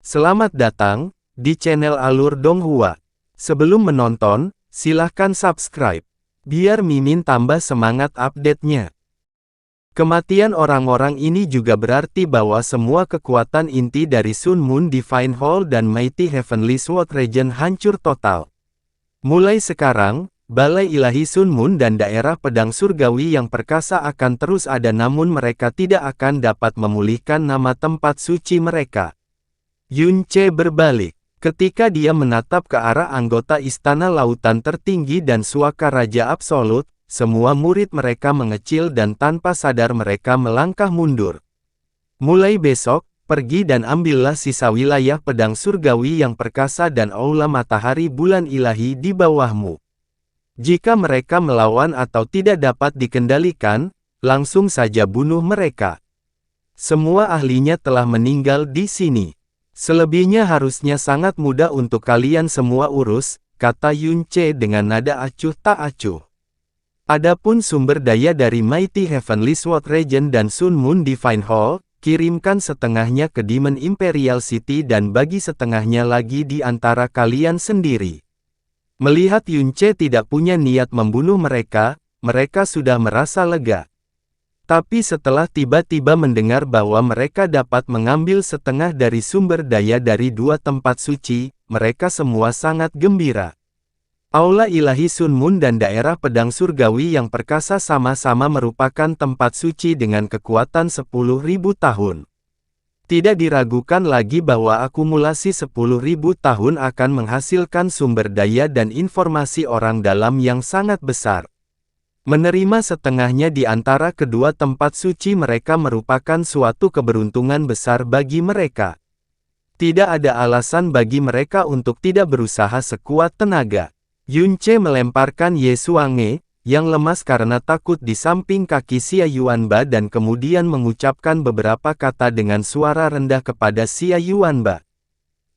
Selamat datang di channel Alur Donghua. Sebelum menonton, silahkan subscribe, biar Mimin tambah semangat update-nya. Kematian orang-orang ini juga berarti bahwa semua kekuatan inti dari Sun Moon Divine Hall dan Mighty Heavenly Sword Region hancur total. Mulai sekarang, Balai Ilahi Sun Moon dan daerah pedang surgawi yang perkasa akan terus ada, namun mereka tidak akan dapat memulihkan nama tempat suci mereka. Yun Ce berbalik. Ketika dia menatap ke arah anggota Istana Lautan Tertinggi dan Suaka Raja Absolut, semua murid mereka mengecil dan tanpa sadar mereka melangkah mundur. Mulai besok, pergi dan ambillah sisa wilayah pedang surgawi yang perkasa dan aula matahari bulan ilahi di bawahmu. Jika mereka melawan atau tidak dapat dikendalikan, langsung saja bunuh mereka. Semua ahlinya telah meninggal di sini. Selebihnya harusnya sangat mudah untuk kalian semua urus, kata Yun Ce dengan nada acuh tak acuh. Adapun sumber daya dari Mighty Heavenly Sword Region dan Sun Moon Divine Hall, kirimkan setengahnya ke Demon Imperial City dan bagi setengahnya lagi di antara kalian sendiri. Melihat Yun Ce tidak punya niat membunuh mereka, mereka sudah merasa lega. Tapi setelah tiba-tiba mendengar bahwa mereka dapat mengambil setengah dari sumber daya dari dua tempat suci, mereka semua sangat gembira. Aula Ilahi Sun Moon dan daerah pedang surgawi yang perkasa sama-sama merupakan tempat suci dengan kekuatan 10.000 tahun. Tidak diragukan lagi bahwa akumulasi 10.000 tahun akan menghasilkan sumber daya dan informasi orang dalam yang sangat besar. Menerima setengahnya di antara kedua tempat suci mereka merupakan suatu keberuntungan besar bagi mereka. Tidak ada alasan bagi mereka untuk tidak berusaha sekuat tenaga. Yun Ce melemparkan Ye Xuange, yang lemas karena takut di samping kaki Xia Yuanba dan kemudian mengucapkan beberapa kata dengan suara rendah kepada Xia Yuanba.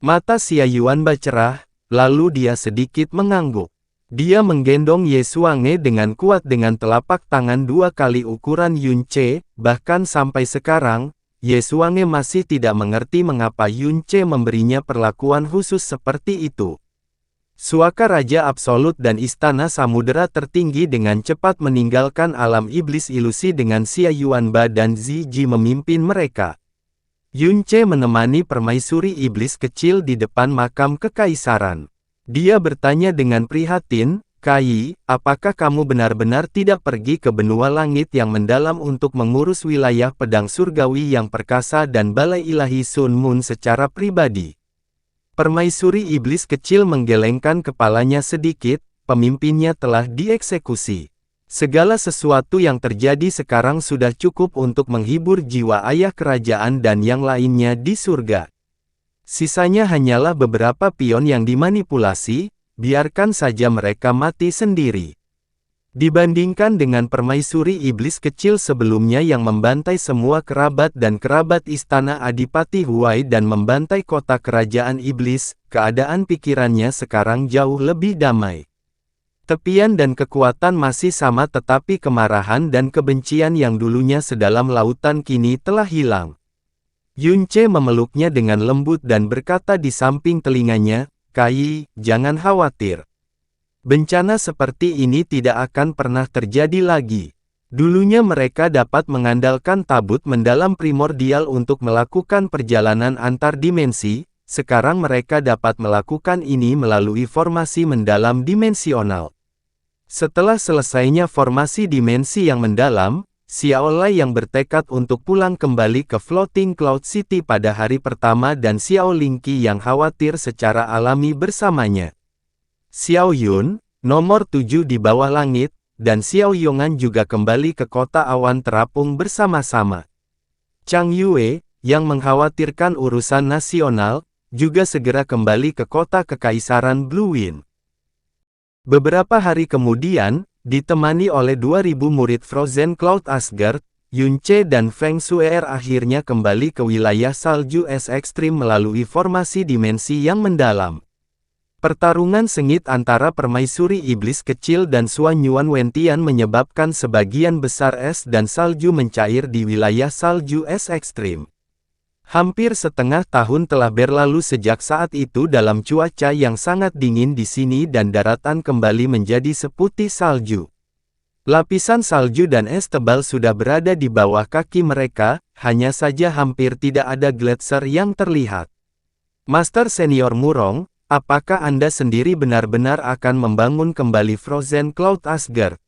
Mata Xia Yuanba cerah, lalu dia sedikit mengangguk. Dia menggendong Ye Xuange dengan kuat dengan telapak tangan 2 kali ukuran Yun Ce, bahkan sampai sekarang, Ye Xuange masih tidak mengerti mengapa Yun Ce memberinya perlakuan khusus seperti itu. Suaka Raja Absolut dan Istana Samudera Tertinggi dengan cepat meninggalkan alam iblis ilusi dengan Xia Yuanba dan Zi Ji memimpin mereka. Yun Ce menemani permaisuri iblis kecil di depan makam kekaisaran. Dia bertanya dengan prihatin, "Kai, apakah kamu benar-benar tidak pergi ke benua langit yang mendalam untuk mengurus wilayah pedang surgawi yang perkasa dan balai ilahi Sun Moon secara pribadi?" Permaisuri iblis kecil menggelengkan kepalanya sedikit, pemimpinnya telah dieksekusi. Segala sesuatu yang terjadi sekarang sudah cukup untuk menghibur jiwa ayah kerajaan dan yang lainnya di surga. Sisanya hanyalah beberapa pion yang dimanipulasi, biarkan saja mereka mati sendiri. Dibandingkan dengan permaisuri iblis kecil sebelumnya yang membantai semua kerabat dan kerabat istana Adipati Huai dan membantai kota kerajaan iblis, keadaan pikirannya sekarang jauh lebih damai. Tepian dan kekuatan masih sama tetapi kemarahan dan kebencian yang dulunya sedalam lautan kini telah hilang. Yun Ce memeluknya dengan lembut dan berkata di samping telinganya, "Kai, jangan khawatir. Bencana seperti ini tidak akan pernah terjadi lagi. Dulunya mereka dapat mengandalkan tabut mendalam primordial untuk melakukan perjalanan antar dimensi, sekarang mereka dapat melakukan ini melalui formasi mendalam dimensional." Setelah selesainya formasi dimensi yang mendalam, Xiao Lai yang bertekad untuk pulang kembali ke Floating Cloud City pada hari pertama dan Xiao Lingqi yang khawatir secara alami bersamanya. Xiao Yun, nomor 7 di bawah langit, dan Xiao Yongan juga kembali ke kota awan terapung bersama-sama. Chang Yue, yang mengkhawatirkan urusan nasional, juga segera kembali ke kota kekaisaran Blue Wind. Beberapa hari kemudian, ditemani oleh 2.000 murid Frozen Cloud Asgard, Yun Ce dan Feng Shuer akhirnya kembali ke wilayah salju es ekstrim melalui formasi dimensi yang mendalam. Pertarungan sengit antara permaisuri iblis kecil dan Xuan Yuan Wentian menyebabkan sebagian besar es dan salju mencair di wilayah salju es ekstrim. Hampir setengah tahun telah berlalu sejak saat itu dalam cuaca yang sangat dingin di sini dan daratan kembali menjadi seputih salju. Lapisan salju dan es tebal sudah berada di bawah kaki mereka, hanya saja hampir tidak ada gletser yang terlihat. Master Senior Murong, apakah Anda sendiri benar-benar akan membangun kembali Frozen Cloud Asgard?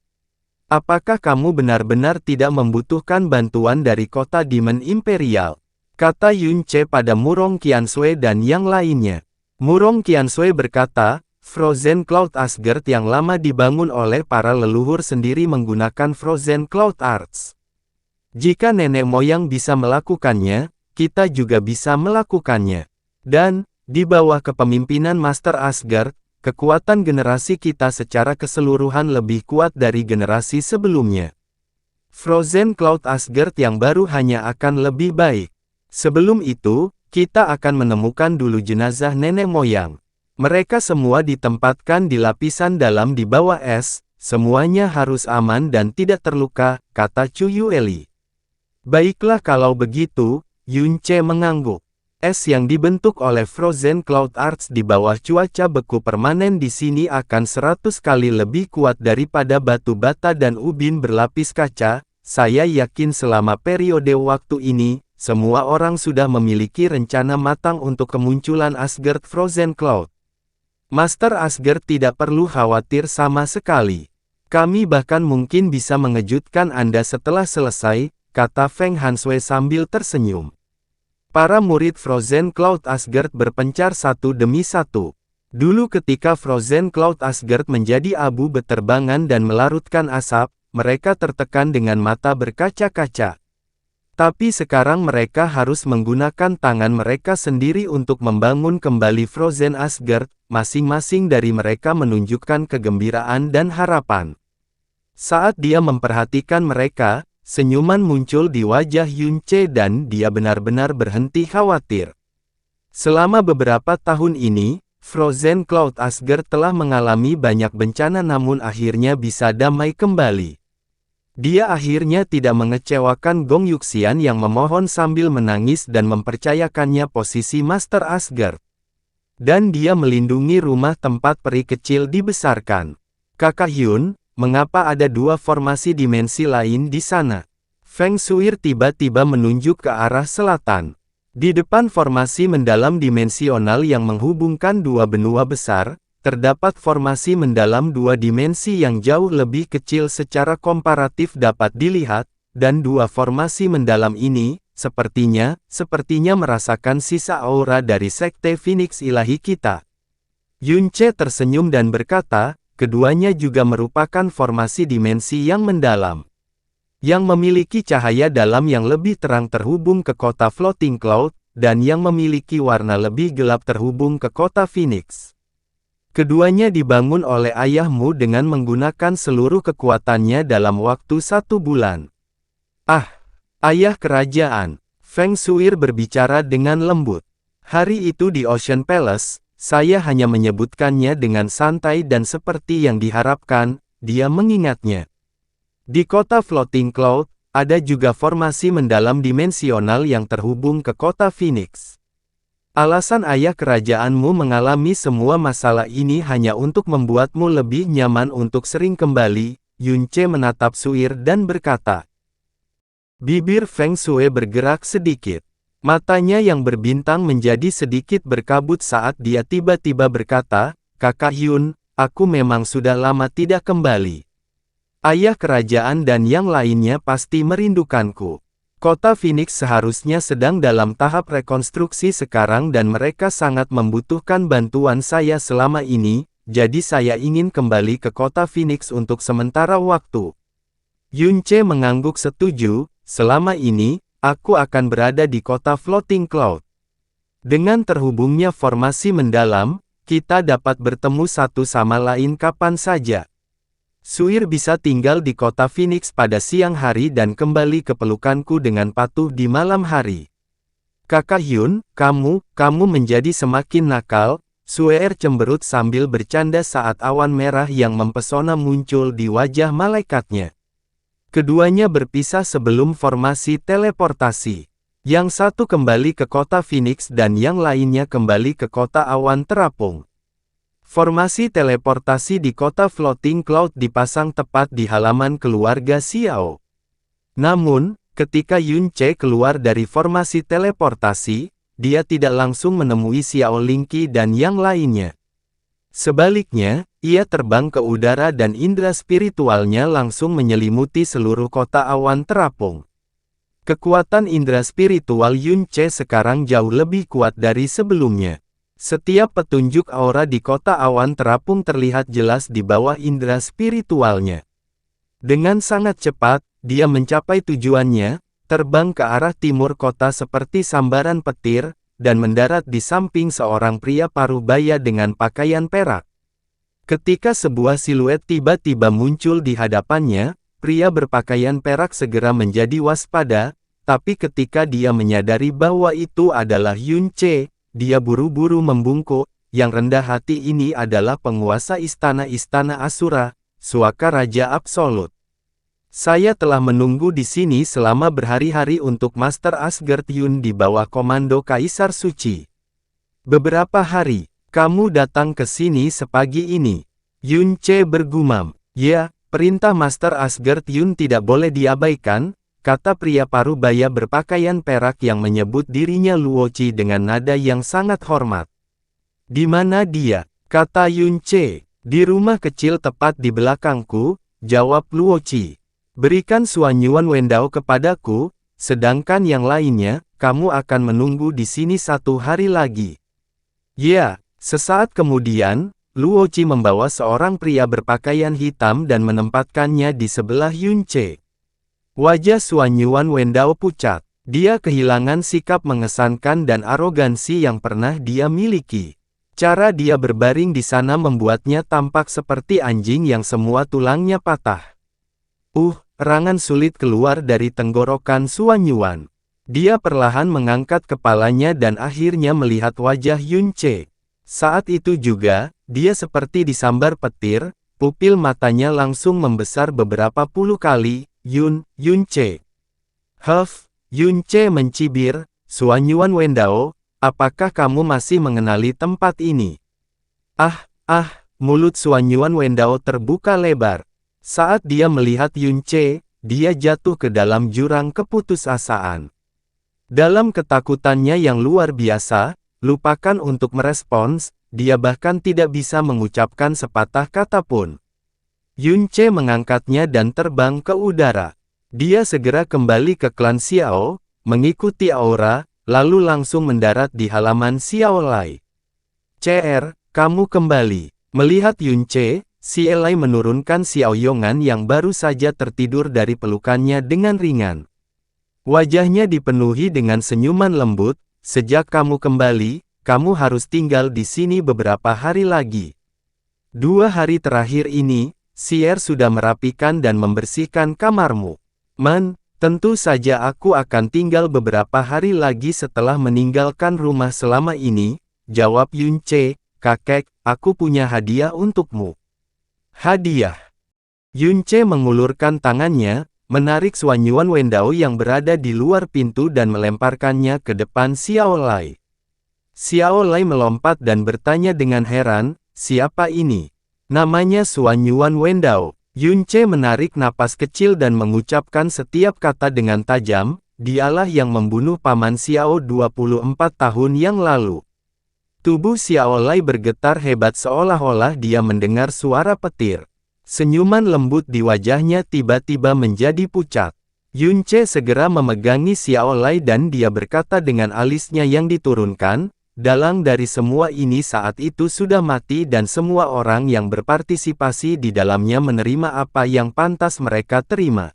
Apakah kamu benar-benar tidak membutuhkan bantuan dari kota Demon Imperial? Kata Yun Ce pada Murong Qiansui dan yang lainnya. Murong Qiansui berkata, Frozen Cloud Asgard yang lama dibangun oleh para leluhur sendiri menggunakan Frozen Cloud Arts. Jika nenek moyang bisa melakukannya, kita juga bisa melakukannya. Dan, di bawah kepemimpinan Master Asgard, kekuatan generasi kita secara keseluruhan lebih kuat dari generasi sebelumnya. Frozen Cloud Asgard yang baru hanya akan lebih baik. Sebelum itu, kita akan menemukan dulu jenazah nenek moyang. Mereka semua ditempatkan di lapisan dalam di bawah es, semuanya harus aman dan tidak terluka, kata Chu Yueli. Baiklah kalau begitu, Yun Ce mengangguk. Es yang dibentuk oleh Frozen Cloud Arts di bawah cuaca beku permanen di sini akan 100 kali lebih kuat daripada batu bata dan ubin berlapis kaca. Saya yakin selama periode waktu ini, semua orang sudah memiliki rencana matang untuk kemunculan Asgard Frozen Cloud. Master Asgard tidak perlu khawatir sama sekali. Kami bahkan mungkin bisa mengejutkan Anda setelah selesai, kata Feng Hanshui sambil tersenyum. Para murid Frozen Cloud Asgard berpencar satu demi satu. Dulu ketika Frozen Cloud Asgard menjadi abu beterbangan dan melarutkan asap, mereka tertekan dengan mata berkaca-kaca. Tapi sekarang mereka harus menggunakan tangan mereka sendiri untuk membangun kembali Frozen Asgard, masing-masing dari mereka menunjukkan kegembiraan dan harapan. Saat dia memperhatikan mereka, senyuman muncul di wajah Yun Ce dan dia benar-benar berhenti khawatir. Selama beberapa tahun ini, Frozen Cloud Asgard telah mengalami banyak bencana namun akhirnya bisa damai kembali. Dia akhirnya tidak mengecewakan Gong Yuxian yang memohon sambil menangis dan mempercayakannya posisi Master Asgard. Dan dia melindungi rumah tempat peri kecil dibesarkan. Kakak Hyun, mengapa ada dua formasi dimensi lain di sana? Feng Shuir tiba-tiba menunjuk ke arah selatan. Di depan formasi mendalam dimensional yang menghubungkan dua benua besar, terdapat formasi mendalam dua dimensi yang jauh lebih kecil secara komparatif dapat dilihat, dan dua formasi mendalam ini, sepertinya merasakan sisa aura dari Sekte Phoenix Ilahi kita. Yun Ce tersenyum dan berkata, keduanya juga merupakan formasi dimensi yang mendalam. Yang memiliki cahaya dalam yang lebih terang terhubung ke kota Floating Cloud, dan yang memiliki warna lebih gelap terhubung ke kota Phoenix. Keduanya dibangun oleh ayahmu dengan menggunakan seluruh kekuatannya dalam waktu 1 bulan. Ah, ayah kerajaan, Feng Shuir berbicara dengan lembut. Hari itu di Ocean Palace, saya hanya menyebutkannya dengan santai dan seperti yang diharapkan, dia mengingatnya. Di kota Floating Cloud, ada juga formasi mendalam dimensional yang terhubung ke kota Phoenix. Alasan ayah kerajaanmu mengalami semua masalah ini hanya untuk membuatmu lebih nyaman untuk sering kembali, Yun Ce menatap Shuir dan berkata. Bibir Feng Shui bergerak sedikit. Matanya yang berbintang menjadi sedikit berkabut saat dia tiba-tiba berkata, Kakak Hyun, aku memang sudah lama tidak kembali. Ayah kerajaan dan yang lainnya pasti merindukanku. Kota Phoenix seharusnya sedang dalam tahap rekonstruksi sekarang dan mereka sangat membutuhkan bantuan saya selama ini, jadi saya ingin kembali ke kota Phoenix untuk sementara waktu. Yun Ce mengangguk setuju, selama ini, aku akan berada di kota Floating Cloud. Dengan terhubungnya formasi mendalam, kita dapat bertemu satu sama lain kapan saja. Shuir bisa tinggal di kota Phoenix pada siang hari dan kembali ke pelukanku dengan patuh di malam hari. Kakak Hyun, kamu menjadi semakin nakal, Shuir cemberut sambil bercanda saat awan merah yang mempesona muncul di wajah malaikatnya. Keduanya berpisah sebelum formasi teleportasi. Yang satu kembali ke kota Phoenix dan yang lainnya kembali ke kota awan terapung. Formasi teleportasi di kota Floating Cloud dipasang tepat di halaman keluarga Xiao. Namun, ketika Yun Ce keluar dari formasi teleportasi, dia tidak langsung menemui Xiao Lingqi dan yang lainnya. Sebaliknya, ia terbang ke udara dan indera spiritualnya langsung menyelimuti seluruh kota awan terapung. Kekuatan indera spiritual Yun Ce sekarang jauh lebih kuat dari sebelumnya. Setiap petunjuk aura di kota awan terapung terlihat jelas di bawah indera spiritualnya. Dengan sangat cepat, dia mencapai tujuannya, terbang ke arah timur kota seperti sambaran petir, dan mendarat di samping seorang pria parubaya dengan pakaian perak. Ketika sebuah siluet tiba-tiba muncul di hadapannya, pria berpakaian perak segera menjadi waspada, tapi ketika dia menyadari bahwa itu adalah Yun Ce, dia buru-buru membungkuk. Yang rendah hati ini adalah penguasa istana-istana Asura, Suaka Raja Absolut. Saya telah menunggu di sini selama berhari-hari untuk Master Asgard Yun di bawah komando Kaisar Suci. Beberapa hari, kamu datang ke sini sepagi ini. Yun Ce bergumam. Ya, perintah Master Asgard Yun tidak boleh diabaikan, kata pria parubaya berpakaian perak yang menyebut dirinya Luoqi dengan nada yang sangat hormat. Di mana dia? Kata Yun Ce. Di rumah kecil tepat di belakangku, jawab Luoqi. Berikan Suanyuan Wendao kepadaku, sedangkan yang lainnya, kamu akan menunggu di sini 1 hari lagi. Ya, sesaat kemudian, Luoqi membawa seorang pria berpakaian hitam dan menempatkannya di sebelah Yun Ce. Wajah Suanyuan Wendao pucat. Dia kehilangan sikap mengesankan dan arogansi yang pernah dia miliki. Cara dia berbaring di sana membuatnya tampak seperti anjing yang semua tulangnya patah. Erangan sulit keluar dari tenggorokan Suanyuan. Dia perlahan mengangkat kepalanya dan akhirnya melihat wajah Yun Ce. Saat itu juga, dia seperti disambar petir, pupil matanya langsung membesar beberapa puluh kali. Yun Ce. Yun Ce mencibir, Suanyuan Wendao, apakah kamu masih mengenali tempat ini? Mulut Suanyuan Wendao terbuka lebar. Saat dia melihat Yun Ce, dia jatuh ke dalam jurang keputusasaan. Dalam ketakutannya yang luar biasa, lupakan untuk merespons, dia bahkan tidak bisa mengucapkan sepatah kata pun. Yun Ce mengangkatnya dan terbang ke udara. Dia segera kembali ke klan Xiao, mengikuti aura, lalu langsung mendarat di halaman Xiao Lai. Kamu kembali. Melihat Yun Ce, Xiao Lai menurunkan Xiao Yongan yang baru saja tertidur dari pelukannya dengan ringan. Wajahnya dipenuhi dengan senyuman lembut. Sejak kamu kembali, kamu harus tinggal di sini beberapa hari lagi. 2 hari terakhir ini, Xier sudah merapikan dan membersihkan kamarmu. Tentu saja aku akan tinggal beberapa hari lagi setelah meninggalkan rumah selama ini, jawab Yun Ce. Kakek, aku punya hadiah untukmu. Hadiah. Yun Ce mengulurkan tangannya, menarik Suanyuan Wendao yang berada di luar pintu dan melemparkannya ke depan Xiao Lai. Xiao Lai melompat dan bertanya dengan heran, siapa ini? Namanya Suanyuan Wendao. Yun Ce menarik napas kecil dan mengucapkan setiap kata dengan tajam, dialah yang membunuh Paman Xiao 24 tahun yang lalu. Tubuh Xiao Lai bergetar hebat seolah-olah dia mendengar suara petir. Senyuman lembut di wajahnya tiba-tiba menjadi pucat. Yun Ce segera memegangi Xiao Lai dan dia berkata dengan alisnya yang diturunkan, dalang dari semua ini saat itu sudah mati dan semua orang yang berpartisipasi di dalamnya menerima apa yang pantas mereka terima.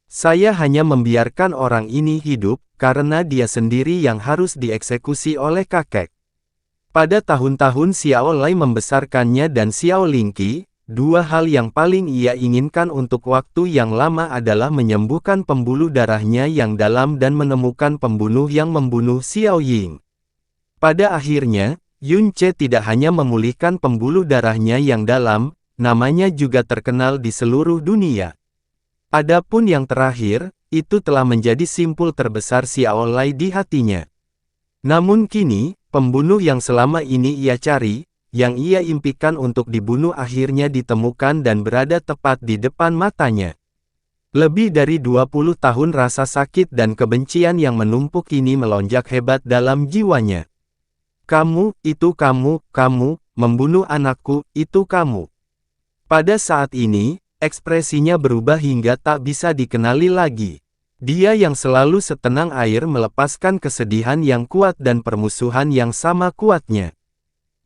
Saya hanya membiarkan orang ini hidup, karena dia sendiri yang harus dieksekusi oleh kakek. Pada tahun-tahun Xiao Lai membesarkannya dan Xiao Lingqi, 2 hal yang paling ia inginkan untuk waktu yang lama adalah menyembuhkan pembuluh darahnya yang dalam dan menemukan pembunuh yang membunuh Xiao Ying. Pada akhirnya, Yun Ce tidak hanya memulihkan pembuluh darahnya yang dalam, namanya juga terkenal di seluruh dunia. Adapun yang terakhir, itu telah menjadi simpul terbesar Xiao Lai di hatinya. Namun kini, pembunuh yang selama ini ia cari, yang ia impikan untuk dibunuh akhirnya ditemukan dan berada tepat di depan matanya. Lebih dari 20 tahun rasa sakit dan kebencian yang menumpuk kini melonjak hebat dalam jiwanya. Kamu, itu kamu, membunuh anakku, itu kamu. Pada saat ini, ekspresinya berubah hingga tak bisa dikenali lagi. Dia yang selalu setenang air melepaskan kesedihan yang kuat dan permusuhan yang sama kuatnya.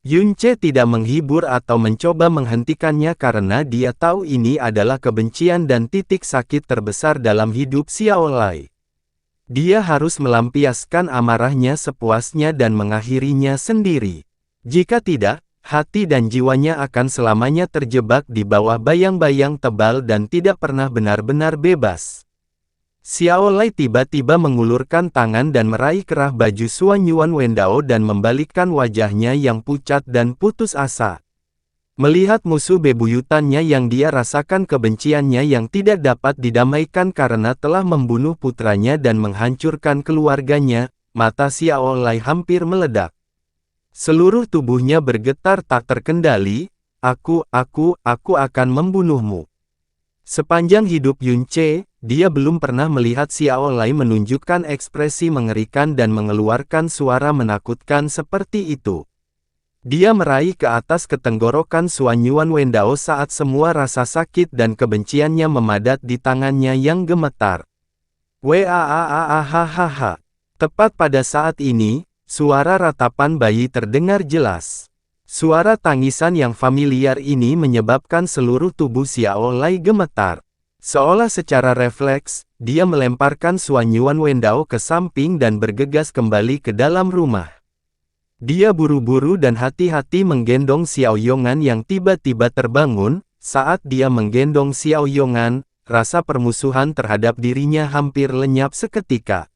Yunce tidak menghibur atau mencoba menghentikannya karena dia tahu ini adalah kebencian dan titik sakit terbesar dalam hidup Xiao Lai. Dia harus melampiaskan amarahnya sepuasnya dan mengakhirinya sendiri. Jika tidak, hati dan jiwanya akan selamanya terjebak di bawah bayang-bayang tebal dan tidak pernah benar-benar bebas. Xiao Lai tiba-tiba mengulurkan tangan dan meraih kerah baju Suan Yuan Wendao dan membalikkan wajahnya yang pucat dan putus asa. Melihat musuh bebuyutannya yang dia rasakan kebenciannya yang tidak dapat didamaikan karena telah membunuh putranya dan menghancurkan keluarganya, mata Xiao Lai hampir meledak. Seluruh tubuhnya bergetar tak terkendali, aku akan membunuhmu. Sepanjang hidup Yunce, dia belum pernah melihat Xiao Lai menunjukkan ekspresi mengerikan dan mengeluarkan suara menakutkan seperti itu. Dia meraih ke atas ketenggorokan Suan Yuan Wendao saat semua rasa sakit dan kebenciannya memadat di tangannya yang gemetar. Waaaahahaha. Tepat pada saat ini, suara ratapan bayi terdengar jelas. Suara tangisan yang familiar ini menyebabkan seluruh tubuh Xiao Lai gemetar. Seolah secara refleks, dia melemparkan Suan Yuan Wendao ke samping dan bergegas kembali ke dalam rumah. Dia buru-buru dan hati-hati menggendong Xiao Yongan yang tiba-tiba terbangun. Saat dia menggendong Xiao Yongan, rasa permusuhan terhadap dirinya hampir lenyap seketika.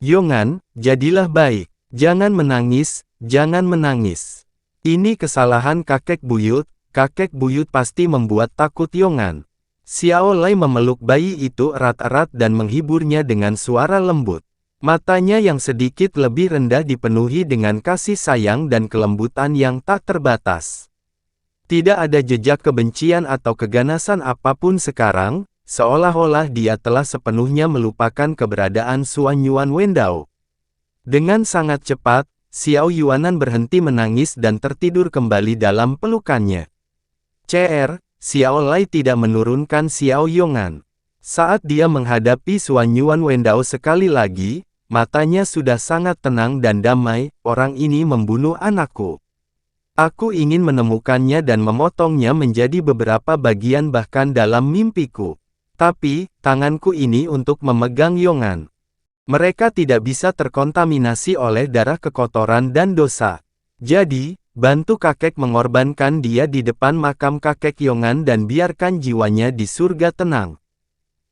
Yongan, jadilah baik. Jangan menangis, jangan menangis. Ini kesalahan kakek buyut pasti membuat takut Yongan. Xiao Lai memeluk bayi itu erat-erat dan menghiburnya dengan suara lembut. Matanya yang sedikit lebih rendah dipenuhi dengan kasih sayang dan kelembutan yang tak terbatas. Tidak ada jejak kebencian atau keganasan apapun sekarang, seolah-olah dia telah sepenuhnya melupakan keberadaan Suan Yuan Wendao. Dengan sangat cepat, Xiao Yuanan berhenti menangis dan tertidur kembali dalam pelukannya. Xiao Lai tidak menurunkan Xiao Yongan. Saat dia menghadapi Suan Yuan Wendao sekali lagi, matanya sudah sangat tenang dan damai. Orang ini membunuh anakku. Aku ingin menemukannya dan memotongnya menjadi beberapa bagian bahkan dalam mimpiku. Tapi, tanganku ini untuk memegang Yongan. Mereka tidak bisa terkontaminasi oleh darah kekotoran dan dosa. Jadi, bantu kakek mengorbankan dia di depan makam kakek Yongan dan biarkan jiwanya di surga tenang.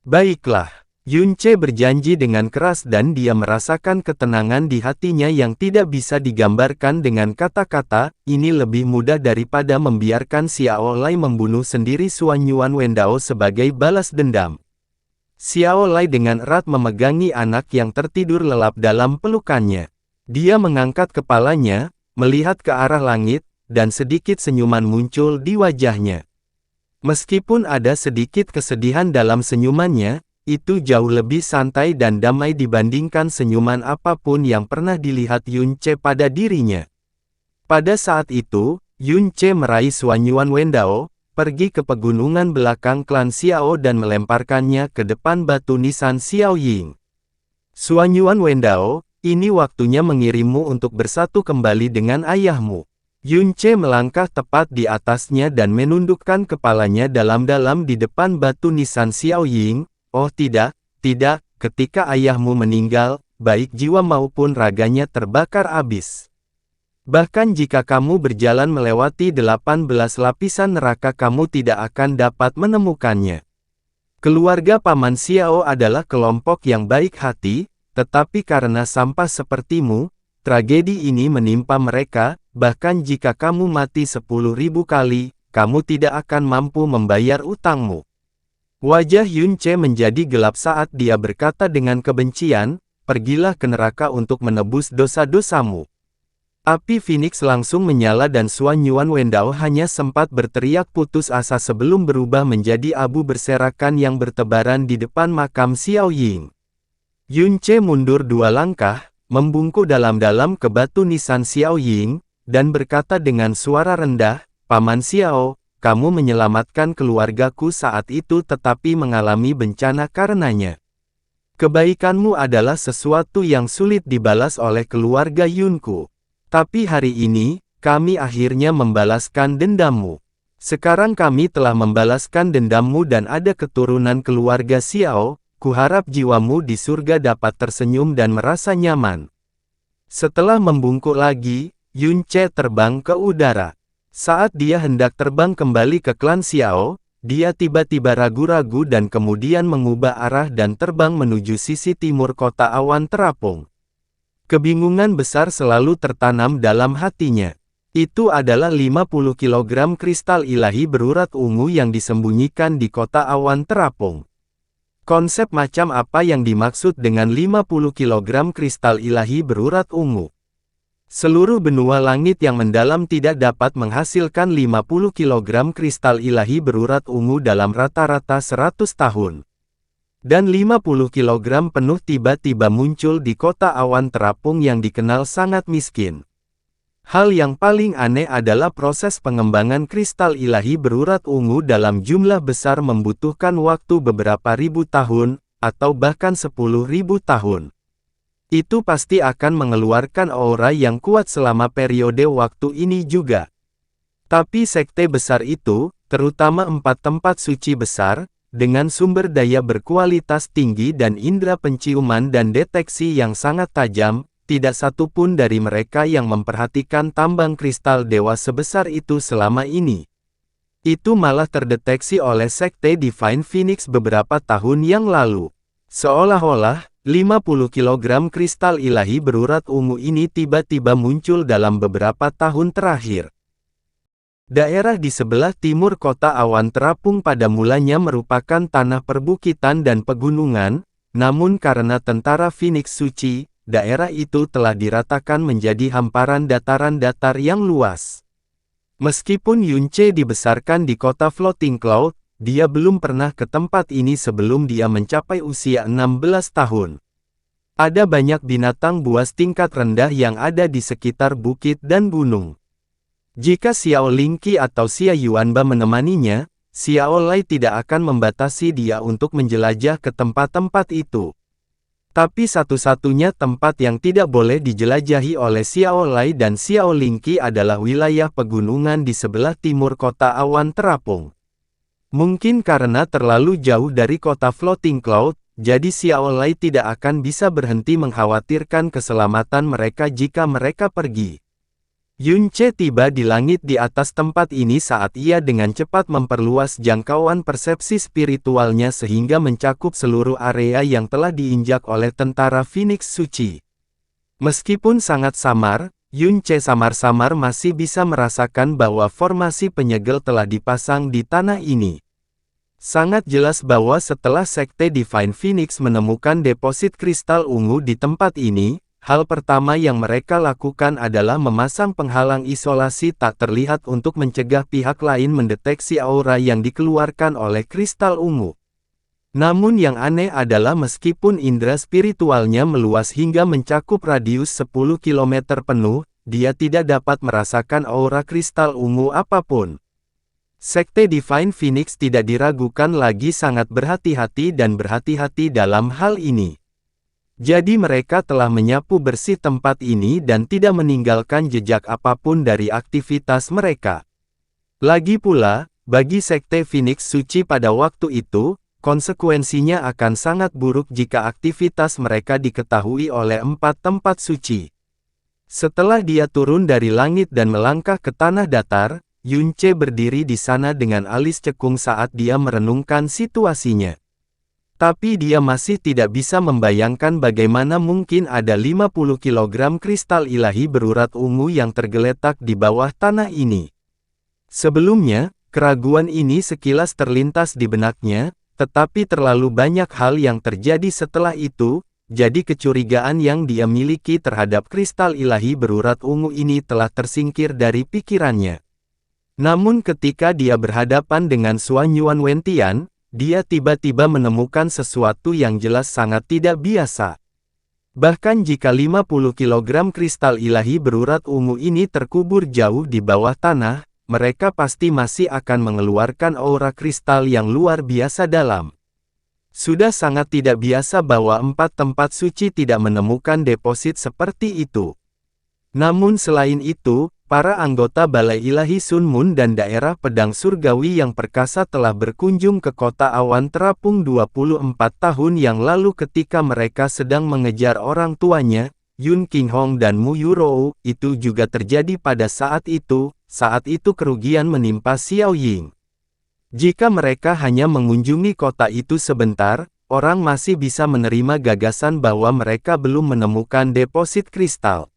Baiklah, Yunce berjanji dengan keras dan dia merasakan ketenangan di hatinya yang tidak bisa digambarkan dengan kata-kata. Ini lebih mudah daripada membiarkan Xiao Lai membunuh sendiri Suan Yuan Wendao sebagai balas dendam. Xiao Lai dengan erat memegangi anak yang tertidur lelap dalam pelukannya. Dia mengangkat kepalanya, melihat ke arah langit, dan sedikit senyuman muncul di wajahnya. Meskipun ada sedikit kesedihan dalam senyumannya, itu jauh lebih santai dan damai dibandingkan senyuman apapun yang pernah dilihat Yunce pada dirinya. Pada saat itu, Yunce meraih Suan Yuan Wendao, pergi ke pegunungan belakang klan Xiao dan melemparkannya ke depan batu nisan Xiao Ying. Suan Yuan Wendao, ini waktunya mengirimmu untuk bersatu kembali dengan ayahmu. Yunce melangkah tepat di atasnya dan menundukkan kepalanya dalam-dalam di depan batu nisan Xiao Ying. Oh tidak, ketika ayahmu meninggal, baik jiwa maupun raganya terbakar habis. Bahkan jika kamu berjalan melewati 18 lapisan neraka kamu tidak akan dapat menemukannya. Keluarga Paman Xiao adalah kelompok yang baik hati, tetapi karena sampah sepertimu, tragedi ini menimpa mereka, bahkan jika kamu mati 10.000 kali, kamu tidak akan mampu membayar utangmu. Wajah Yun Ce menjadi gelap saat dia berkata dengan kebencian, "Pergilah ke neraka untuk menebus dosa-dosamu." Api Phoenix langsung menyala dan Xuan Yuan Wendao hanya sempat berteriak putus asa sebelum berubah menjadi abu berserakan yang bertebaran di depan makam Xiao Ying. Yun Ce mundur 2 langkah, membungkuk dalam-dalam ke batu nisan Xiao Ying, dan berkata dengan suara rendah, "Paman Xiao, kamu menyelamatkan keluargaku saat itu tetapi mengalami bencana karenanya. Kebaikanmu adalah sesuatu yang sulit dibalas oleh keluarga Yunku. Tapi hari ini, kami akhirnya membalaskan dendammu. Sekarang kami telah membalaskan dendammu dan ada keturunan keluarga Xiao, kuharap jiwamu di surga dapat tersenyum dan merasa nyaman." Setelah membungkuk lagi, Yun Ce terbang ke udara. Saat dia hendak terbang kembali ke klan Xiao, dia tiba-tiba ragu-ragu dan kemudian mengubah arah dan terbang menuju sisi timur kota awan terapung. Kebingungan besar selalu tertanam dalam hatinya. Itu adalah 50 kg kristal ilahi berurat ungu yang disembunyikan di kota awan terapung. Konsep macam apa yang dimaksud dengan 50 kg kristal ilahi berurat ungu? Seluruh benua langit yang mendalam tidak dapat menghasilkan 50 kg kristal ilahi berurat ungu dalam rata-rata 100 tahun. Dan 50 kg penuh tiba-tiba muncul di kota awan terapung yang dikenal sangat miskin. Hal yang paling aneh adalah proses pengembangan kristal ilahi berurat ungu dalam jumlah besar membutuhkan waktu beberapa ribu tahun, atau bahkan 10.000 tahun. Itu pasti akan mengeluarkan aura yang kuat selama periode waktu ini juga. Tapi sekte besar itu, terutama 4 tempat suci besar, dengan sumber daya berkualitas tinggi dan indera penciuman dan deteksi yang sangat tajam, tidak satu pun dari mereka yang memperhatikan tambang kristal dewa sebesar itu selama ini. Itu malah terdeteksi oleh sekte Divine Phoenix beberapa tahun yang lalu. Seolah-olah, 50 kg kristal ilahi berurat ungu ini tiba-tiba muncul dalam beberapa tahun terakhir. Daerah di sebelah timur kota awan terapung pada mulanya merupakan tanah perbukitan dan pegunungan, namun karena tentara Phoenix Suci, daerah itu telah diratakan menjadi hamparan dataran datar yang luas. Meskipun Yun Ce dibesarkan di kota Floating Cloud, dia belum pernah ke tempat ini sebelum dia mencapai usia 16 tahun. Ada banyak binatang buas tingkat rendah yang ada di sekitar bukit dan gunung. Jika Xiao Lingqi atau Xia Yuanba menemaninya, Xiao Lai tidak akan membatasi dia untuk menjelajah ke tempat-tempat itu. Tapi satu-satunya tempat yang tidak boleh dijelajahi oleh Xiao Lai dan Xiao Lingqi adalah wilayah pegunungan di sebelah timur kota awan terapung. Mungkin karena terlalu jauh dari kota Floating Cloud, jadi Xiao Lai tidak akan bisa berhenti mengkhawatirkan keselamatan mereka jika mereka pergi. Yun Ce tiba di langit di atas tempat ini saat ia dengan cepat memperluas jangkauan persepsi spiritualnya sehingga mencakup seluruh area yang telah diinjak oleh tentara Phoenix Suci. Meskipun sangat samar, Yun Ce samar-samar masih bisa merasakan bahwa formasi penyegel telah dipasang di tanah ini. Sangat jelas bahwa setelah sekte Divine Phoenix menemukan deposit kristal ungu di tempat ini, hal pertama yang mereka lakukan adalah memasang penghalang isolasi tak terlihat untuk mencegah pihak lain mendeteksi aura yang dikeluarkan oleh kristal ungu. Namun yang aneh adalah meskipun indera spiritualnya meluas hingga mencakup radius 10 km penuh, dia tidak dapat merasakan aura kristal ungu apapun. Sekte Divine Phoenix tidak diragukan lagi sangat berhati-hati dan berhati-hati dalam hal ini. Jadi mereka telah menyapu bersih tempat ini dan tidak meninggalkan jejak apapun dari aktivitas mereka. Lagi pula, bagi Sekte Phoenix Suci pada waktu itu, konsekuensinya akan sangat buruk jika aktivitas mereka diketahui oleh 4 tempat suci. Setelah dia turun dari langit dan melangkah ke tanah datar, Yun Ce berdiri di sana dengan alis cekung saat dia merenungkan situasinya. Tapi dia masih tidak bisa membayangkan bagaimana mungkin ada 50 kg kristal ilahi berurat ungu yang tergeletak di bawah tanah ini. Sebelumnya, keraguan ini sekilas terlintas di benaknya, Tetapi terlalu banyak hal yang terjadi setelah itu, jadi kecurigaan yang dia miliki terhadap kristal ilahi berurat ungu ini telah tersingkir dari pikirannya. Namun ketika dia berhadapan dengan Xuan Yuan Wentian, dia tiba-tiba menemukan sesuatu yang jelas sangat tidak biasa. Bahkan jika 50 kg kristal ilahi berurat ungu ini terkubur jauh di bawah tanah, mereka pasti masih akan mengeluarkan aura kristal yang luar biasa dalam. Sudah sangat tidak biasa bahwa 4 tempat suci tidak menemukan deposit seperti itu. Namun selain itu, para anggota Balai Ilahi Sun Moon dan daerah pedang surgawi yang perkasa telah berkunjung ke kota awan terapung 24 tahun yang lalu ketika mereka sedang mengejar orang tuanya, Yun Qinghong dan Mu Yurou. Itu juga terjadi pada saat itu kerugian menimpa Xiao Ying. Jika mereka hanya mengunjungi kota itu sebentar, orang masih bisa menerima gagasan bahwa mereka belum menemukan deposit kristal.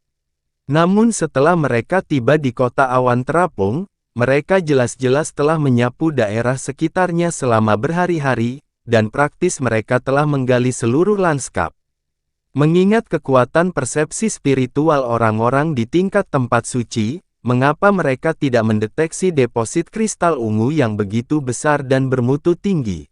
Namun setelah mereka tiba di kota awan terapung, mereka jelas-jelas telah menyapu daerah sekitarnya selama berhari-hari, dan praktis mereka telah menggali seluruh lanskap. Mengingat kekuatan persepsi spiritual orang-orang di tingkat tempat suci, mengapa mereka tidak mendeteksi deposit kristal ungu yang begitu besar dan bermutu tinggi?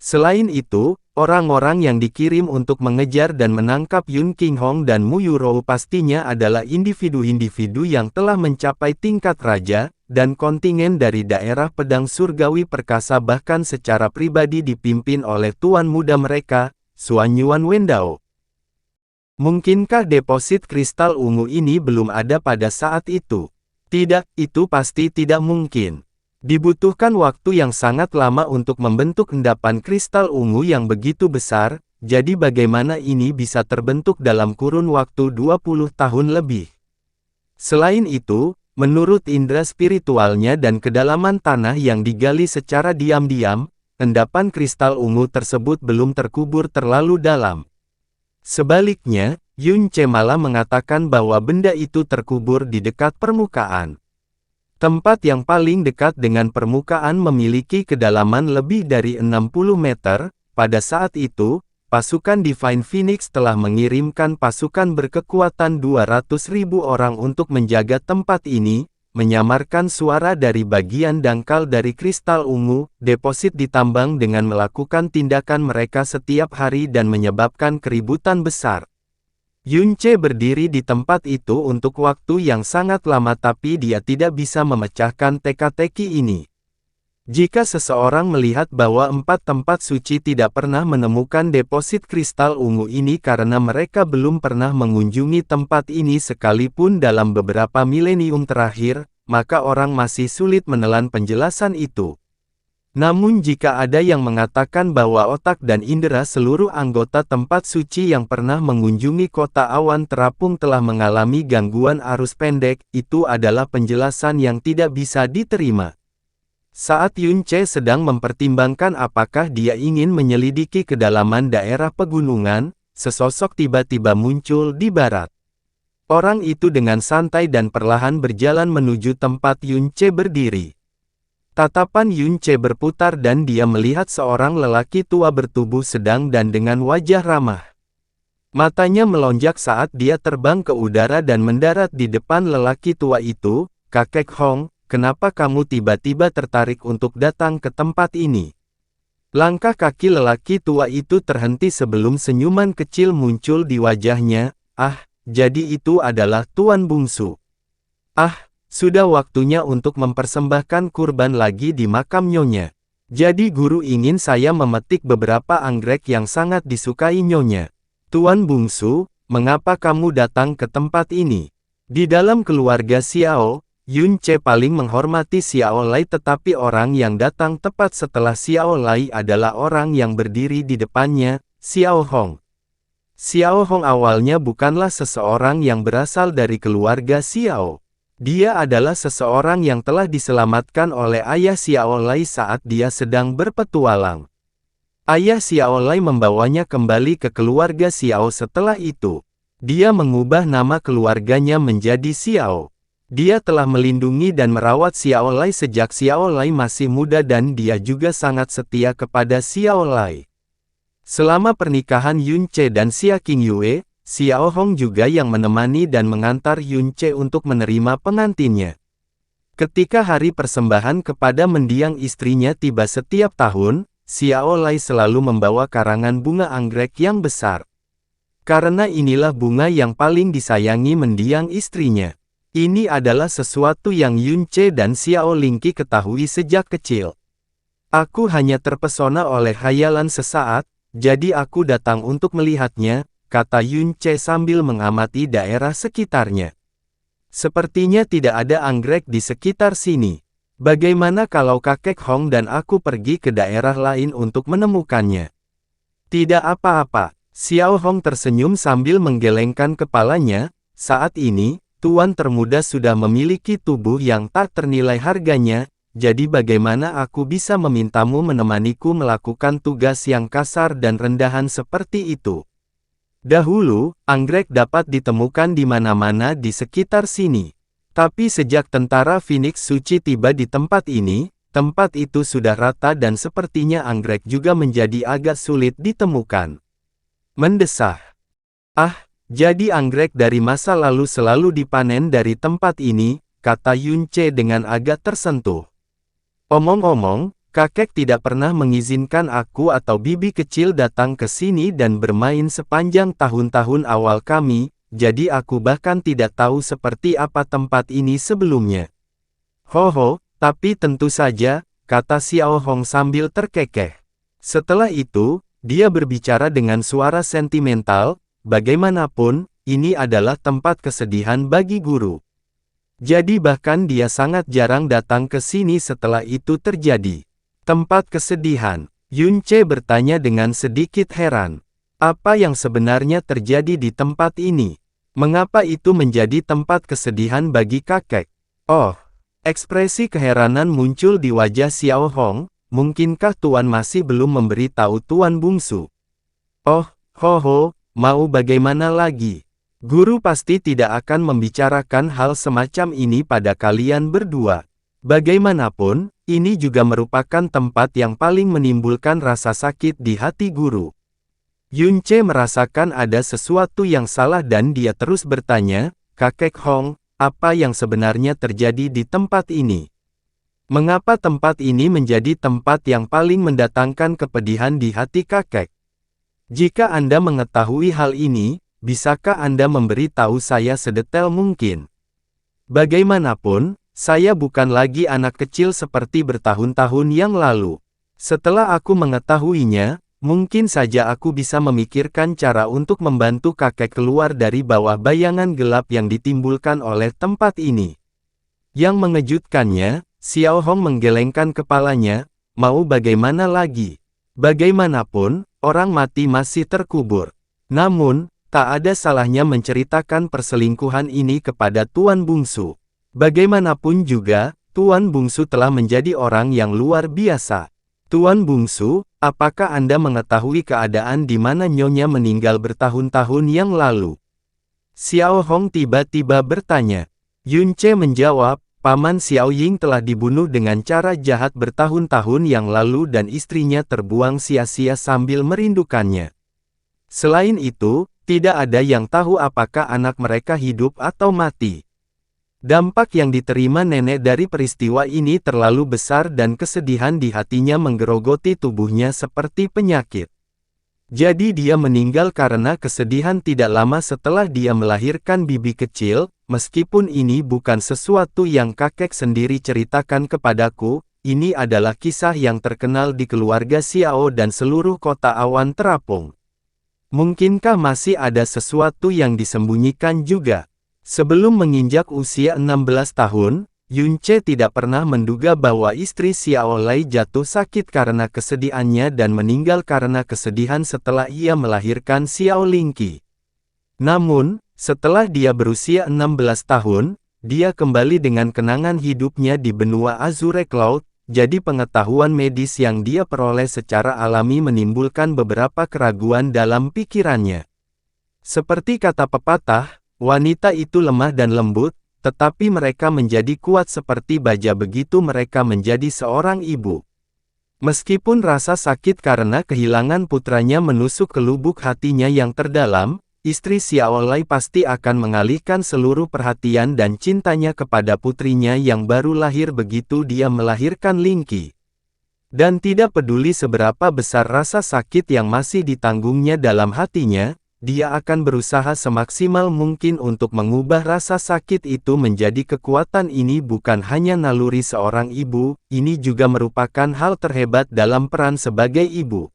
Selain itu, orang-orang yang dikirim untuk mengejar dan menangkap Yun Qinghong dan Mu Yurou pastinya adalah individu-individu yang telah mencapai tingkat raja, dan kontingen dari daerah pedang surgawi perkasa bahkan secara pribadi dipimpin oleh tuan muda mereka, Xuan Yuan Wendao. Mungkinkah deposit kristal ungu ini belum ada pada saat itu? Tidak, itu pasti tidak mungkin. Dibutuhkan waktu yang sangat lama untuk membentuk endapan kristal ungu yang begitu besar, jadi bagaimana ini bisa terbentuk dalam kurun waktu 20 tahun lebih? Selain itu, menurut indera spiritualnya dan kedalaman tanah yang digali secara diam-diam, endapan kristal ungu tersebut belum terkubur terlalu dalam. Sebaliknya, Yun Ce malah mengatakan bahwa benda itu terkubur di dekat permukaan. Tempat yang paling dekat dengan permukaan memiliki kedalaman lebih dari 60 meter. Pada saat itu, pasukan Divine Phoenix telah mengirimkan pasukan berkekuatan 200.000 orang untuk menjaga tempat ini, menyamarkan suara dari bagian dangkal dari kristal ungu, deposit ditambang dengan melakukan tindakan mereka setiap hari dan menyebabkan keributan besar. Yun Ce berdiri di tempat itu untuk waktu yang sangat lama tapi dia tidak bisa memecahkan teka-teki ini. Jika seseorang melihat bahwa 4 tempat suci tidak pernah menemukan deposit kristal ungu ini karena mereka belum pernah mengunjungi tempat ini sekalipun dalam beberapa milenium terakhir, maka orang masih sulit menelan penjelasan itu. Namun jika ada yang mengatakan bahwa otak dan indera seluruh anggota tempat suci yang pernah mengunjungi kota awan terapung telah mengalami gangguan arus pendek, itu adalah penjelasan yang tidak bisa diterima. Saat Yun Ce sedang mempertimbangkan apakah dia ingin menyelidiki kedalaman daerah pegunungan, sesosok tiba-tiba muncul di barat. Orang itu dengan santai dan perlahan berjalan menuju tempat Yun Ce berdiri. Tatapan Yun Ce berputar dan dia melihat seorang lelaki tua bertubuh sedang dan dengan wajah ramah. Matanya melonjak saat dia terbang ke udara dan mendarat di depan lelaki tua itu. "Kakek Hong, kenapa kamu tiba-tiba tertarik untuk datang ke tempat ini?" Langkah kaki lelaki tua itu terhenti sebelum senyuman kecil muncul di wajahnya. "Ah, jadi itu adalah Tuan Bungsu. Ah, sudah waktunya untuk mempersembahkan kurban lagi di makam Nyonya. Jadi guru ingin saya memetik beberapa anggrek yang sangat disukai Nyonya." "Tuan Bungsu, mengapa kamu datang ke tempat ini?" Di dalam keluarga Xiao, Yun Ce paling menghormati Xiao Lai, tetapi orang yang datang tepat setelah Xiao Lai adalah orang yang berdiri di depannya, Xiao Hong. Xiao Hong awalnya bukanlah seseorang yang berasal dari keluarga Xiao. Dia adalah seseorang yang telah diselamatkan oleh ayah Xiao Lai saat dia sedang berpetualang. Ayah Xiao Lai membawanya kembali ke keluarga Xiao setelah itu. Dia mengubah nama keluarganya menjadi Xiao. Dia telah melindungi dan merawat Xiao Lai sejak Xiao Lai masih muda dan dia juga sangat setia kepada Xiao Lai. Selama pernikahan Yun Ce dan Xia Qingyue, Xiao Hong juga yang menemani dan mengantar Yun Ce untuk menerima pengantinnya. Ketika hari persembahan kepada mendiang istrinya tiba setiap tahun, Xiao Lai selalu membawa karangan bunga anggrek yang besar. Karena inilah bunga yang paling disayangi mendiang istrinya. Ini adalah sesuatu yang Yun Ce dan Xiao Lingqi ketahui sejak kecil. Aku hanya terpesona oleh khayalan sesaat, jadi aku datang untuk melihatnya, kata Yun Ce sambil mengamati daerah sekitarnya. Sepertinya tidak ada anggrek di sekitar sini. Bagaimana kalau kakek Hong dan aku pergi ke daerah lain untuk menemukannya? Tidak apa-apa, Xiao Hong tersenyum sambil menggelengkan kepalanya. Saat ini, Tuan termuda sudah memiliki tubuh yang tak ternilai harganya, jadi bagaimana aku bisa memintamu menemaniku melakukan tugas yang kasar dan rendahan seperti itu? Dahulu, anggrek dapat ditemukan di mana-mana di sekitar sini. Tapi sejak tentara Phoenix Suci tiba di tempat ini, tempat itu sudah rata dan sepertinya anggrek juga menjadi agak sulit ditemukan. Mendesah. Ah, jadi anggrek dari masa lalu selalu dipanen dari tempat ini, kata Yun Ce dengan agak tersentuh. Omong-omong, kakek tidak pernah mengizinkan aku atau bibi kecil datang ke sini dan bermain sepanjang tahun-tahun awal kami, jadi aku bahkan tidak tahu seperti apa tempat ini sebelumnya. Hoho, tapi tentu saja, kata Xiao Hong sambil terkekeh. Setelah itu, dia berbicara dengan suara sentimental, bagaimanapun, ini adalah tempat kesedihan bagi guru. Jadi bahkan dia sangat jarang datang ke sini setelah itu terjadi. Tempat kesedihan, Yun Ce bertanya dengan sedikit heran. Apa yang sebenarnya terjadi di tempat ini? Mengapa itu menjadi tempat kesedihan bagi kakek? Oh, ekspresi keheranan muncul di wajah Xiao Hong. Mungkinkah Tuan masih belum memberitahu Tuan Bungsu? Oh, hoho, mau bagaimana lagi? Guru pasti tidak akan membicarakan hal semacam ini pada kalian berdua. Bagaimanapun, ini juga merupakan tempat yang paling menimbulkan rasa sakit di hati guru. Yun Ce merasakan ada sesuatu yang salah dan dia terus bertanya, kakek Hong, apa yang sebenarnya terjadi di tempat ini? Mengapa tempat ini menjadi tempat yang paling mendatangkan kepedihan di hati kakek? Jika Anda mengetahui hal ini, bisakah Anda memberitahu saya sedetail mungkin? Bagaimanapun, saya bukan lagi anak kecil seperti bertahun-tahun yang lalu. Setelah aku mengetahuinya, mungkin saja aku bisa memikirkan cara untuk membantu kakek keluar dari bawah bayangan gelap yang ditimbulkan oleh tempat ini. Yang mengejutkannya, Xiao Hong menggelengkan kepalanya, mau bagaimana lagi? Bagaimanapun, orang mati masih terkubur. Namun, tak ada salahnya menceritakan perselingkuhan ini kepada Tuan Bungsu. Bagaimanapun juga, Tuan Bungsu telah menjadi orang yang luar biasa. Tuan Bungsu, apakah Anda mengetahui keadaan di mana Nyonya meninggal bertahun-tahun yang lalu? Xiao Hong tiba-tiba bertanya. Yun Ce menjawab, Paman Xiao Ying telah dibunuh dengan cara jahat bertahun-tahun yang lalu dan istrinya terbuang sia-sia sambil merindukannya. Selain itu, tidak ada yang tahu apakah anak mereka hidup atau mati. Dampak yang diterima nenek dari peristiwa ini terlalu besar dan kesedihan di hatinya menggerogoti tubuhnya seperti penyakit. Jadi dia meninggal karena kesedihan tidak lama setelah dia melahirkan bibi kecil, meskipun ini bukan sesuatu yang kakek sendiri ceritakan kepadaku, ini adalah kisah yang terkenal di keluarga Xiao dan seluruh kota awan terapung. Mungkinkah masih ada sesuatu yang disembunyikan juga? Sebelum menginjak usia 16 tahun, Yun Ce tidak pernah menduga bahwa istri Xiao Lai jatuh sakit karena kesedihannya dan meninggal karena kesedihan setelah ia melahirkan Xiao Lingqi. Namun, setelah dia berusia 16 tahun, dia kembali dengan kenangan hidupnya di benua Azure Cloud, jadi pengetahuan medis yang dia peroleh secara alami menimbulkan beberapa keraguan dalam pikirannya. Seperti kata pepatah, wanita itu lemah dan lembut, tetapi mereka menjadi kuat seperti baja begitu mereka menjadi seorang ibu. Meskipun rasa sakit karena kehilangan putranya menusuk ke lubuk hatinya yang terdalam, istri Xiao Lai pasti akan mengalihkan seluruh perhatian dan cintanya kepada putrinya yang baru lahir begitu dia melahirkan Ling Qi. Dan tidak peduli seberapa besar rasa sakit yang masih ditanggungnya dalam hatinya, dia akan berusaha semaksimal mungkin untuk mengubah rasa sakit itu menjadi kekuatan. Ini bukan hanya naluri seorang ibu, ini juga merupakan hal terhebat dalam peran sebagai ibu.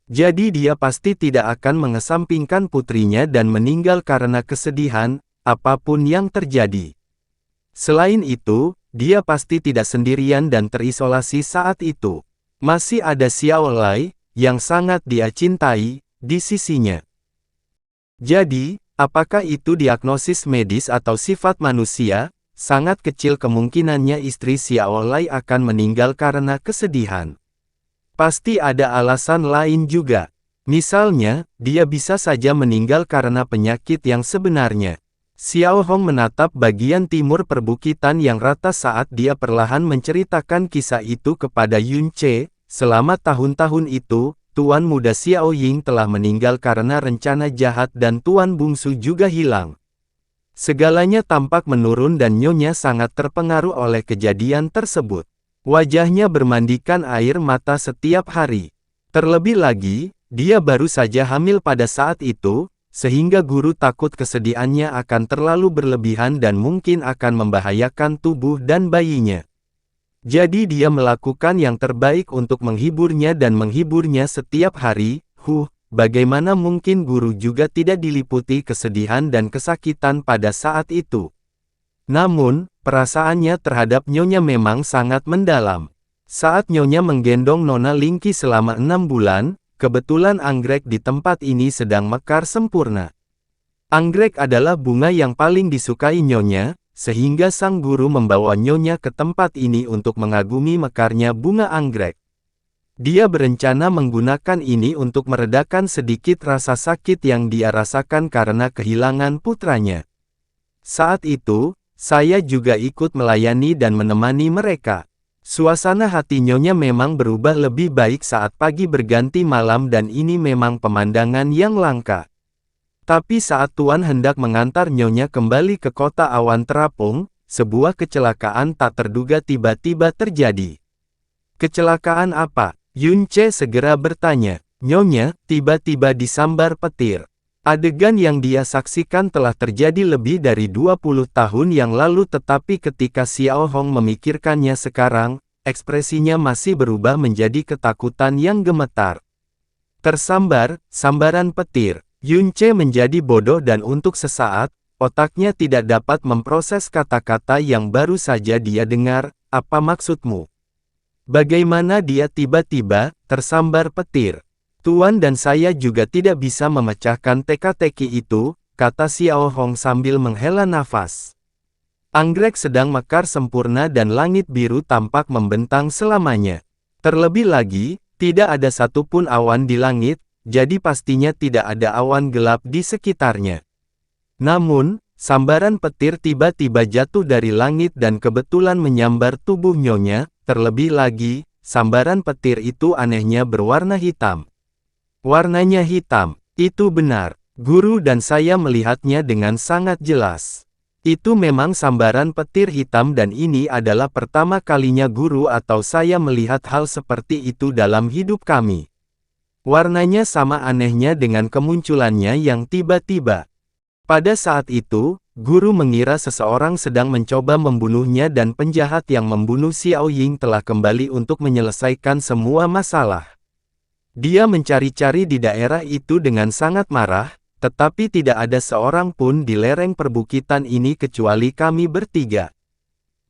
Jadi dia pasti tidak akan mengesampingkan putrinya dan meninggal karena kesedihan, apapun yang terjadi. Selain itu, dia pasti tidak sendirian dan terisolasi saat itu. Masih ada Xiao Lai, yang sangat dia cintai, di sisinya. Jadi, apakah itu diagnosis medis atau sifat manusia? Sangat kecil kemungkinannya istri Xiao Lai akan meninggal karena kesedihan. Pasti ada alasan lain juga. Misalnya, dia bisa saja meninggal karena penyakit yang sebenarnya. Xiao Hong menatap bagian timur perbukitan yang rata saat dia perlahan menceritakan kisah itu kepada Yun Ce. Selama tahun-tahun itu, Tuan Muda Xiao Ying telah meninggal karena rencana jahat dan Tuan Bungsu juga hilang. Segalanya tampak menurun dan Nyonya sangat terpengaruh oleh kejadian tersebut. Wajahnya bermandikan air mata setiap hari. Terlebih lagi, dia baru saja hamil pada saat itu, sehingga guru takut kesedihannya akan terlalu berlebihan dan mungkin akan membahayakan tubuh dan bayinya. Jadi dia melakukan yang terbaik untuk menghiburnya dan menghiburnya setiap hari. Bagaimana mungkin guru juga tidak diliputi kesedihan dan kesakitan pada saat itu. Namun, perasaannya terhadap Nyonya memang sangat mendalam. Saat Nyonya menggendong Nona Ling Qi selama 6 bulan, kebetulan anggrek di tempat ini sedang mekar sempurna. Anggrek adalah bunga yang paling disukai Nyonya, sehingga sang guru membawa Nyonya ke tempat ini untuk mengagumi mekarnya bunga anggrek. Dia berencana menggunakan ini untuk meredakan sedikit rasa sakit yang dia rasakan karena kehilangan putranya. Saat itu, saya juga ikut melayani dan menemani mereka. Suasana hati Nyonya memang berubah lebih baik saat pagi berganti malam dan ini memang pemandangan yang langka. Tapi saat Tuan hendak mengantar Nyonya kembali ke kota awan terapung, sebuah kecelakaan tak terduga tiba-tiba terjadi. Kecelakaan apa? Yun Ce segera bertanya. Nyonya tiba-tiba disambar petir. Adegan yang dia saksikan telah terjadi lebih dari 20 tahun yang lalu tetapi ketika Xiao Hong memikirkannya sekarang, ekspresinya masih berubah menjadi ketakutan yang gemetar. Tersambar, sambaran petir. Yun Ce menjadi bodoh dan untuk sesaat, otaknya tidak dapat memproses kata-kata yang baru saja dia dengar. Apa maksudmu? Bagaimana dia tiba-tiba tersambar petir? Tuan dan saya juga tidak bisa memecahkan teka-teki itu, kata Xiao Hong sambil menghela nafas. Anggrek sedang mekar sempurna dan langit biru tampak membentang selamanya. Terlebih lagi, tidak ada satupun awan di langit, jadi pastinya tidak ada awan gelap di sekitarnya. Namun, sambaran petir tiba-tiba jatuh dari langit dan kebetulan menyambar tubuh Nyonya, terlebih lagi, sambaran petir itu anehnya berwarna hitam. Warnanya hitam, itu benar. Guru dan saya melihatnya dengan sangat jelas. Itu memang sambaran petir hitam dan ini adalah pertama kalinya guru atau saya melihat hal seperti itu dalam hidup kami. Warnanya sama anehnya dengan kemunculannya yang tiba-tiba. Pada saat itu, guru mengira seseorang sedang mencoba membunuhnya dan penjahat yang membunuh Xiao Ying telah kembali untuk menyelesaikan semua masalah. Dia mencari-cari di daerah itu dengan sangat marah, tetapi tidak ada seorang pun di lereng perbukitan ini kecuali kami bertiga.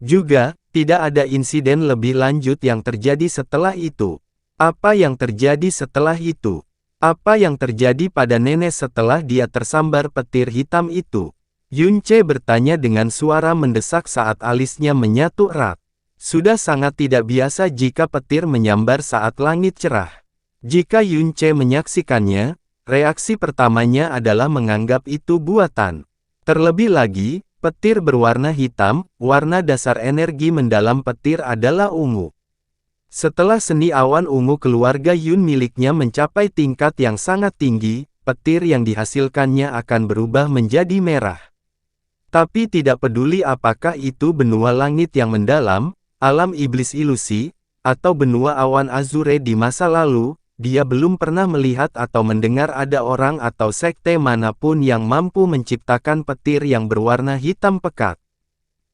Juga, tidak ada insiden lebih lanjut yang terjadi setelah itu. Apa yang terjadi setelah itu? Apa yang terjadi pada nenek setelah dia tersambar petir hitam itu? Yun Ce bertanya dengan suara mendesak saat alisnya menyatu erat. Sudah sangat tidak biasa jika petir menyambar saat langit cerah. Jika Yun Ce menyaksikannya, reaksi pertamanya adalah menganggap itu buatan. Terlebih lagi, Petir berwarna hitam, warna dasar energi mendalam petir adalah ungu. Setelah seni awan ungu keluarga Yun miliknya mencapai tingkat yang sangat tinggi, petir yang dihasilkannya akan berubah menjadi merah. Tapi tidak peduli apakah itu benua langit yang mendalam, alam iblis ilusi, atau benua awan azure di masa lalu, dia belum pernah melihat atau mendengar ada orang atau sekte manapun yang mampu menciptakan petir yang berwarna hitam pekat.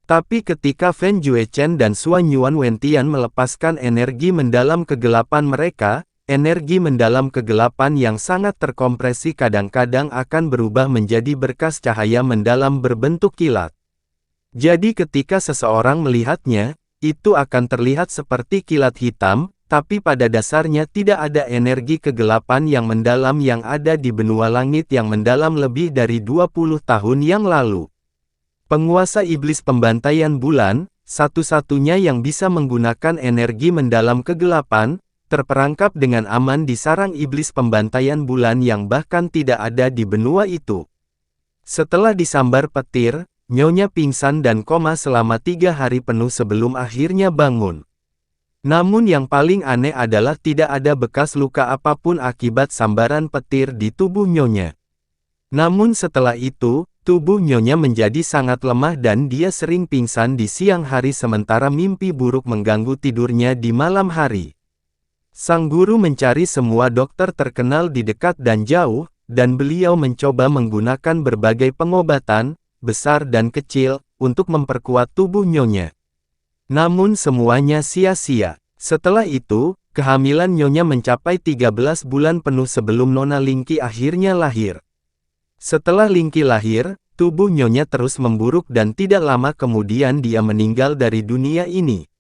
Tapi ketika Fen Juechen dan Xuan Yuan Wentian melepaskan energi mendalam kegelapan mereka, energi mendalam kegelapan yang sangat terkompresi kadang-kadang akan berubah menjadi berkas cahaya mendalam berbentuk kilat. Jadi ketika seseorang melihatnya, itu akan terlihat seperti kilat hitam, tapi pada dasarnya tidak ada energi kegelapan yang mendalam yang ada di benua langit yang mendalam lebih dari 20 tahun yang lalu. Penguasa iblis pembantaian bulan, satu-satunya yang bisa menggunakan energi mendalam kegelapan, terperangkap dengan aman di sarang iblis pembantaian bulan yang bahkan tidak ada di benua itu. Setelah disambar petir, Nyonya pingsan dan koma selama 3 hari penuh sebelum akhirnya bangun. Namun yang paling aneh adalah tidak ada bekas luka apapun akibat sambaran petir di tubuh Nyonya. Namun setelah itu, tubuh Nyonya menjadi sangat lemah dan dia sering pingsan di siang hari sementara mimpi buruk mengganggu tidurnya di malam hari. Sang guru mencari semua dokter terkenal di dekat dan jauh, dan beliau mencoba menggunakan berbagai pengobatan, besar dan kecil, untuk memperkuat tubuh Nyonya. Namun semuanya sia-sia. Setelah itu, kehamilan Nyonya mencapai 13 bulan penuh sebelum Nona Lingqi akhirnya lahir. Setelah Lingqi lahir, tubuh Nyonya terus memburuk dan tidak lama kemudian dia meninggal dari dunia ini.